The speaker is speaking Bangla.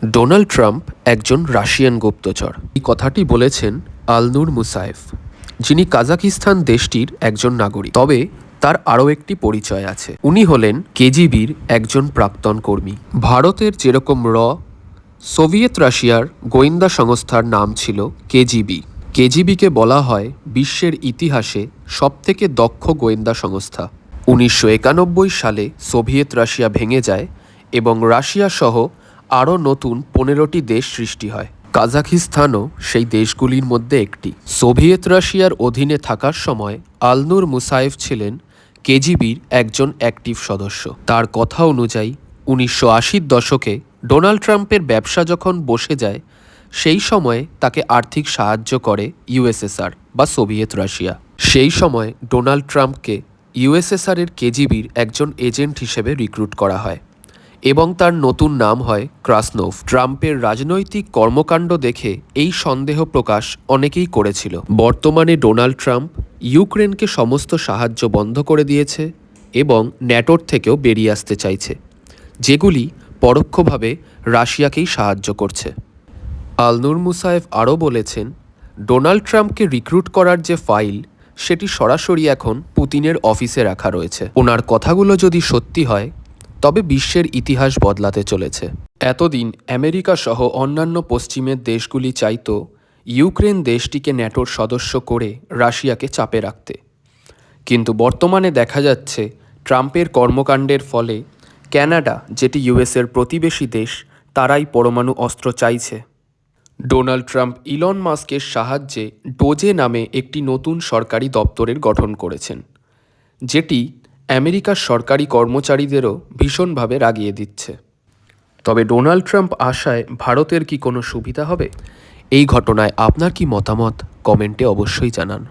ডোনাল্ড ট্রাম্প একজন রাশিয়ান গুপ্তচর। এই কথাটি বলেছেন আলনুর মুসায়েভ, যিনি কাজাকিস্তান দেশটির একজন নাগরিক। তবে তার আরও একটি পরিচয় আছে। উনি হলেন কেজিবির একজন প্রাক্তন কর্মী। ভারতের যেরকম সোভিয়েত রাশিয়ার গোয়েন্দা সংস্থার নাম ছিল কেজিবি। কেজিবিকে বলা হয় বিশ্বের ইতিহাসে সবথেকে দক্ষ গোয়েন্দা সংস্থা। 1991 সালে সোভিয়েত রাশিয়া ভেঙে যায় এবং রাশিয়া সহ আরও নতুন 15টি দেশ সৃষ্টি হয়। কাজাকিস্তানও সেই দেশগুলির মধ্যে একটি। সোভিয়েত রাশিয়ার অধীনে থাকার সময় আলনুর মুসায়েভ ছিলেন কেজিবির একজন অ্যাক্টিভ সদস্য। তার কথা অনুযায়ী 1980-র দশকে ডোনাল্ড ট্রাম্পের ব্যবসা যখন বসে যায়, সেই সময়ে তাকে আর্থিক সাহায্য করে ইউএসএসআর বা সোভিয়েত রাশিয়া। সেই সময় ডোনাল্ড ট্রাম্পকে ইউএসএসআরের কেজিবির একজন এজেন্ট হিসেবে রিক্রুট করা হয় এবং তার নতুন নাম হয় ক্রাসনোভ। ট্রাম্পের রাজনৈতিক কর্মকাণ্ড দেখে এই সন্দেহ প্রকাশ অনেকেই করেছিল। বর্তমানে ডোনাল্ড ট্রাম্প ইউক্রেনকে সমস্ত সাহায্য বন্ধ করে দিয়েছে এবং ন্যাটোর থেকেও বেরিয়ে আসতে চাইছে, যেগুলি পরোক্ষভাবে রাশিয়াকেই সাহায্য করছে। আলনুর মুসায়েভ আরও বলেছেন, ডোনাল্ড ট্রাম্পকে রিক্রুট করার যে ফাইল, সেটি সরাসরি এখন পুতিনের অফিসে রাখা রয়েছে। ওনার কথাগুলো যদি সত্যি হয় তবে বিশ্বের ইতিহাস বদলাতে চলেছে। এতদিন আমেরিকা সহ অন্যান্য পশ্চিমের দেশগুলি চাইত ইউক্রেন দেশটিকে ন্যাটোর সদস্য করে রাশিয়াকে চাপে রাখতে, কিন্তু বর্তমানে দেখা যাচ্ছে ট্রাম্পের কর্মকাণ্ডের ফলে কানাডা, যেটি ইউএসের প্রতিবেশী দেশ, তারাই পরমাণু অস্ত্র চাইছে। ডোনাল্ড ট্রাম্প ইলন মাস্কের সাহায্যে ডোজে নামে একটি নতুন সরকারি দপ্তরের গঠন করেছেন, যেটি আমেরিকার সরকারি কর্মচারীদেরও ভীষণভাবে রাগিয়ে দিচ্ছে। তবে ডোনাল্ড ট্রাম্প আসায় ভারতের কি কোনো সুবিধা হবে? এই ঘটনায় আপনার কি মতামত কমেন্টে অবশ্যই জানান।